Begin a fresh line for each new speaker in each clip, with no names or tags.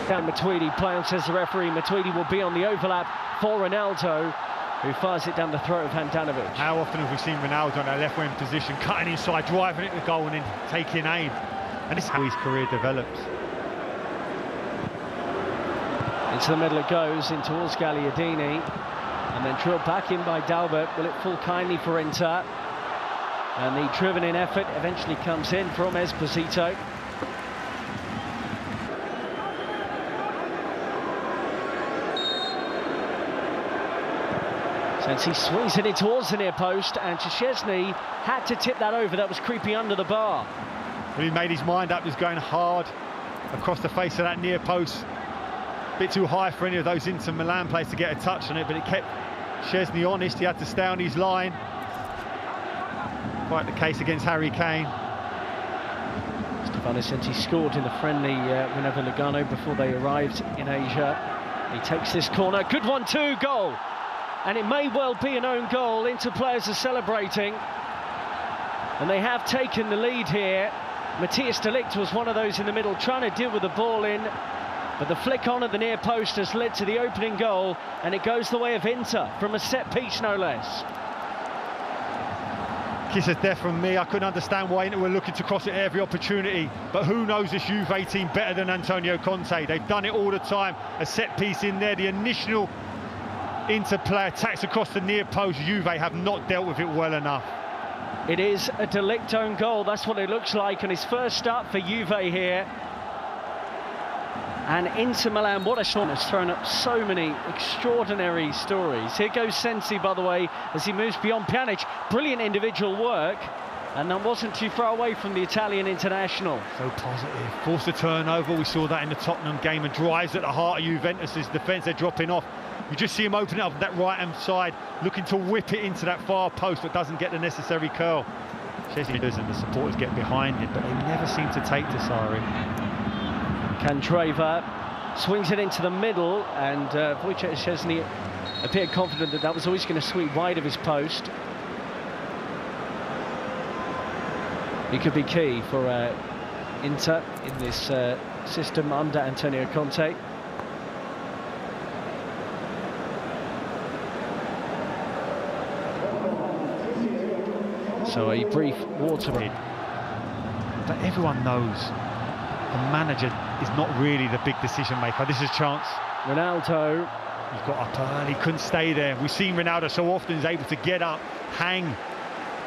Down Matuidi, play on, says the referee. Matuidi will be on the overlap for Ronaldo, who fires it down the throat of Handanovic.
How often have we seen Ronaldo in that left wing position, cutting inside, driving it to goal and then taking aim? And this is how his career develops.
Into the middle it goes, in towards Gagliardini, and then drilled back in by Dalbert. Will it fall kindly for Inter? And the driven-in effort eventually comes in from Esposito. Since he swings it in towards the near post, and Szczesny had to tip that over. That was creeping under the bar.
Well, he made his mind up. He was going hard across the face of that near post. A bit too high for any of those Inter Milan players to get a touch on it, but it kept Szczesny honest. He had to stay on his line. Quite the case against Harry Kane.
Stefano Senti scored in the friendly win over Lugano before they arrived in Asia. He takes this corner. Good 1-2 goal. And it may well be an own goal. Inter players are celebrating. And they have taken the lead here. Matthias de Ligt was one of those in the middle trying to deal with the ball in. But the flick on at the near post has led to the opening goal. And it goes the way of Inter from a set piece, no less.
Kiss of death from me. I couldn't understand why Inter were looking to cross it at every opportunity. But who knows this Juve team better than Antonio Conte? They've done it all the time. A set piece in there. The initial Inter player attacks across the near post. Juve have not dealt with it well enough.
It is a de Ligt own goal. That's what it looks like. And his first start for Juve here. And Inter Milan, what a shot, has thrown up so many extraordinary stories. Here goes Sensi, by the way, as he moves beyond Pjanic. Brilliant individual work, and that wasn't too far away from the Italian international.
So positive. Forced a turnover. We saw that in the Tottenham game, and drives at the heart of Juventus' defence. They're dropping off. You just see him open it up that right-hand side, looking to whip it into that far post, but doesn't get the necessary curl. Szczesny does, and the supporters get behind him, but they never seem to take to Sarri.
Candreva swings it into the middle, and Wojciech Szczesny appeared confident that that was always going to sweep wide of his post. He could be key for Inter in this system under Antonio Conte. So a brief water break.
But everyone knows the manager is not really the big decision maker. This is a chance.
Ronaldo.
He's got up early, couldn't stay there. We've seen Ronaldo so often is able to get up, hang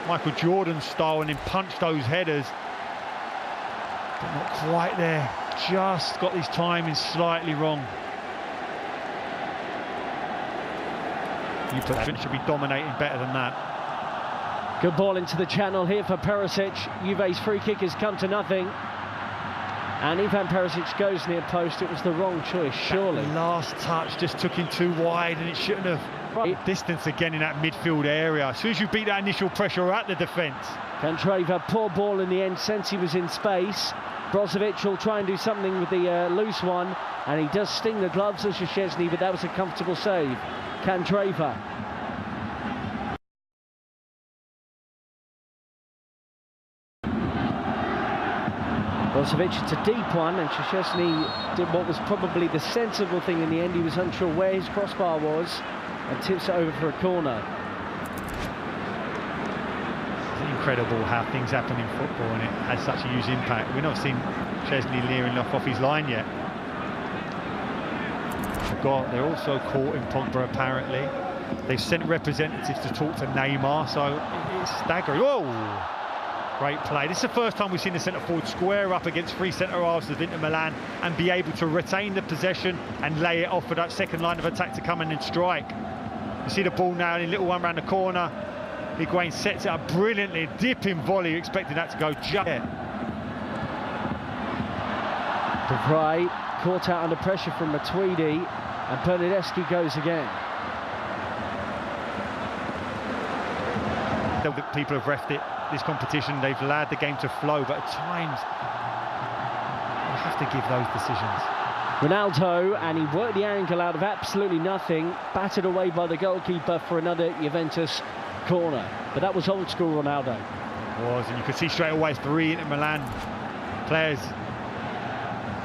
Michael Jordan style, and then punch those headers. But not quite there. Just got his timing slightly wrong. Juventus should be dominating better than that.
Good ball into the channel here for Perisic. Juve's free kick has come to nothing. And Ivan Perisic goes near post. It was the wrong choice, surely.
That last touch just took him too wide, and it shouldn't have. Right. Distance again in that midfield area. As soon as you beat that initial pressure at the defence.
Candreva, poor ball in the end, since he was in space. Brozovic will try and do something with the loose one, and he does sting the gloves of Szczesny, but that was a comfortable save. Candreva. Brozovic, it's a deep one, and Szczesny did what was probably the sensible thing in the end. He was unsure where his crossbar was, and tips it over for a corner.
It's incredible how things happen in football, and it has such a huge impact. We've not seen Szczesny leering off his line yet. They're also caught in Pogba, apparently. They've sent representatives to talk to Neymar, so it's staggering. Whoa! Great play. This is the first time we've seen the centre-forward square up against three centre-halves of Inter Milan and be able to retain the possession and lay it off for that second line of attack to come in and strike. You see the ball now, in a little one round the corner. Higuain sets it up brilliantly, dipping volley, expecting that to go just there.
De Vrij caught out under pressure from Matuidi, and Bernardeschi goes again.
People have refed it. This competition, they've allowed the game to flow, but at times you have to give those decisions.
Ronaldo, and he worked the angle out of absolutely nothing, battered away by the goalkeeper for another Juventus corner. But that was old school Ronaldo.
It was, and you could see straight away 3 Inter Milan players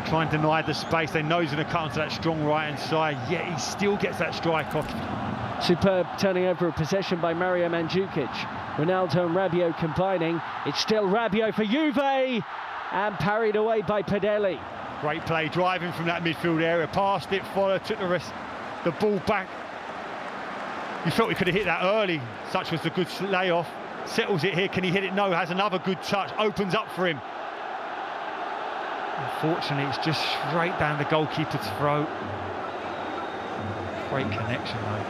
try and deny the space. They know he's going to cut onto that strong right-hand side, yet he still gets that strike off.
Superb turning over of possession by Mario Mandzukic. Ronaldo and Rabiot combining. It's still Rabiot for Juve, and parried away by Padelli.
Great play, driving from that midfield area, passed it, followed, took the ball back. You felt he could have hit that early, such was the good layoff. Settles it here, can he hit it? No, has another good touch, opens up for him. Unfortunately, it's just straight down the goalkeeper's throat. Great connection though.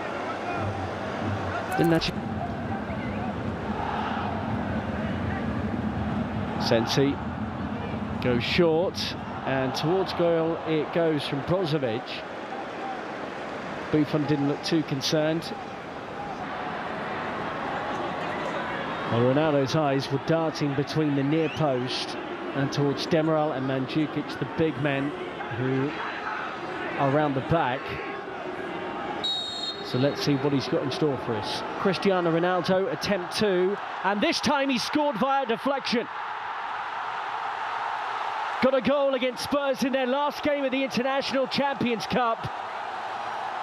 Sensi goes short, and towards goal it goes from Brozovic. Buffon didn't look too concerned. Well, Ronaldo's eyes were darting between the near post and towards Demiral and Mandzukic, the big men who are around the back. So let's see what he's got in store for us. Cristiano Ronaldo, attempt 2, and this time he scored via deflection. Got a goal against Spurs in their last game of the International Champions Cup,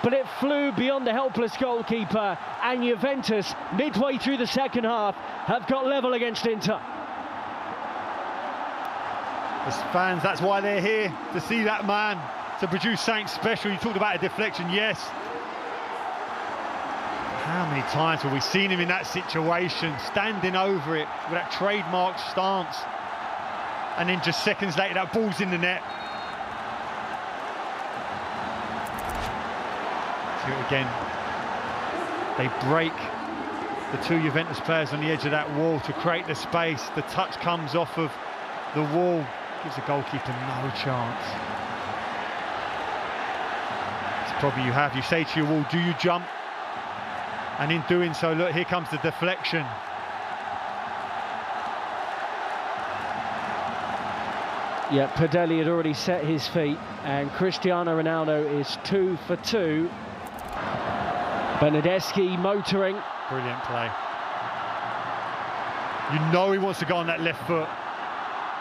but it flew beyond the helpless goalkeeper, and Juventus, midway through the second half, have got level against Inter.
As fans, that's why they're here, to see that man, to produce something special. You talked about a deflection, yes. How many times have we seen him in that situation, standing over it with that trademark stance, and then just seconds later that ball's in the net. See it again. They break the two Juventus players on the edge of that wall to create the space. The touch comes off of the wall, gives the goalkeeper no chance. It's probably you have. You say to your wall, do you jump? And in doing so, look, here comes the deflection.
Yeah, Padelli had already set his feet, and Cristiano Ronaldo is 2 for 2. Bernardeschi motoring.
Brilliant play. You know he wants to go on that left foot.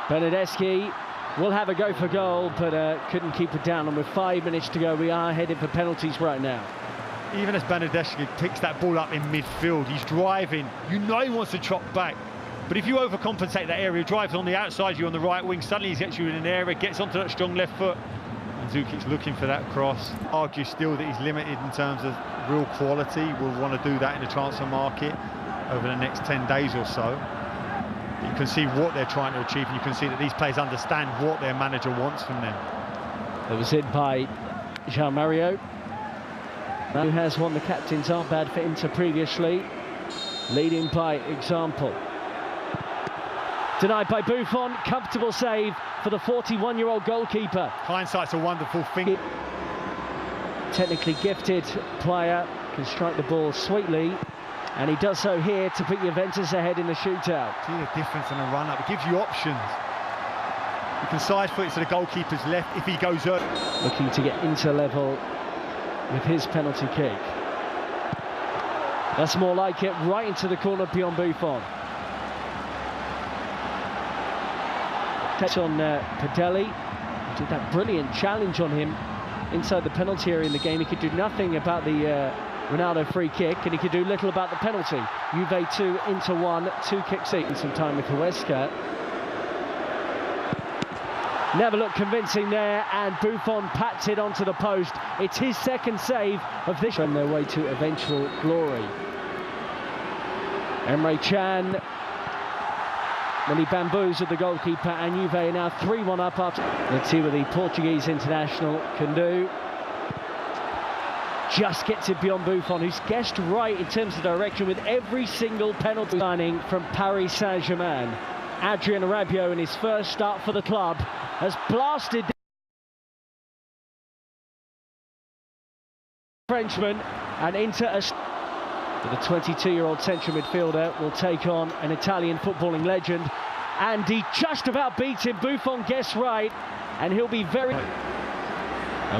Bernardeschi will have a go for goal, but couldn't keep it down. And with 5 minutes to go, we are headed for penalties right now.
Even as Bernardeschi picks that ball up in midfield, he's driving. You know he wants to chop back. But if you overcompensate that area, drives on the outside, you on the right wing, suddenly he gets you in an area, gets onto that strong left foot. Mandzukic's looking for that cross. Argue still that he's limited in terms of real quality. We'll want to do that in the transfer market over the next 10 days or so. But you can see what they're trying to achieve, and you can see that these players understand what their manager wants from them.
It was hit by João Mario, who has won the captain's armband for Inter previously, leading by example. Denied by Buffon, comfortable save for the 41-year-old goalkeeper.
Hindsight's a wonderful thing.
Technically gifted player, can strike the ball sweetly, and he does so here to put Juventus ahead in the shootout.
See the difference in a run-up, it gives you options. You can side foot it to the goalkeeper's left if he goes up.
Looking to get Inter level with his penalty kick. That's more like it, right into the corner beyond Buffon. On Padelli, did that brilliant challenge on him inside the penalty area in the game. He could do nothing about the Ronaldo free kick, and he could do little about the penalty. Juve 2, Inter 1, 2 kicks each. Some time with Huesca. Never looked convincing there, and Buffon pats it onto the post. It's his second save of this on their way to eventual glory. Emre Can, when he bamboozled the goalkeeper, and Juve are now 3-1 up after. Let's see what the Portuguese international can do. Just gets it beyond Buffon, who's guessed right in terms of direction with every single penalty signing from Paris Saint-Germain. Adrien Rabiot, in his first start for the club, has blasted the Frenchman, and Inter, the 22-year-old central midfielder, will take on an Italian footballing legend, and he just about beats him. Buffon guessed right, and he'll be very...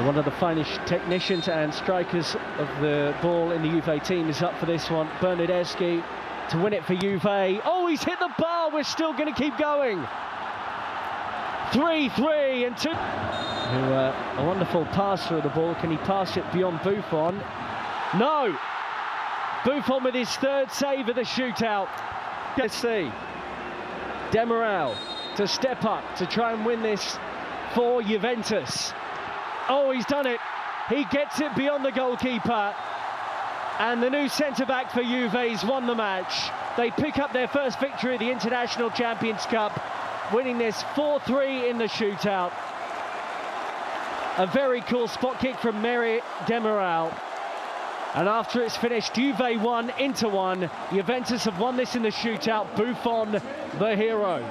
one of the finest technicians and strikers of the ball in the Juve team is up for this one. Bernardeschi to win it for Juve. Oh, he's hit the bar. We're still going to keep going. 3-3 and 2. A wonderful pass through the ball. Can he pass it beyond Buffon? No! Buffon with his third save of the shootout. Let's see. Demiral to step up to try and win this for Juventus. Oh, he's done it. He gets it beyond the goalkeeper. And the new centre-back for Juve's won the match. They pick up their first victory of the International Champions Cup, winning this 4-3 in the shootout. A very cool spot kick from Mary Demiral. And after it's finished, Juve 1, Inter 1. Juventus have won this in the shootout. Buffon, the hero.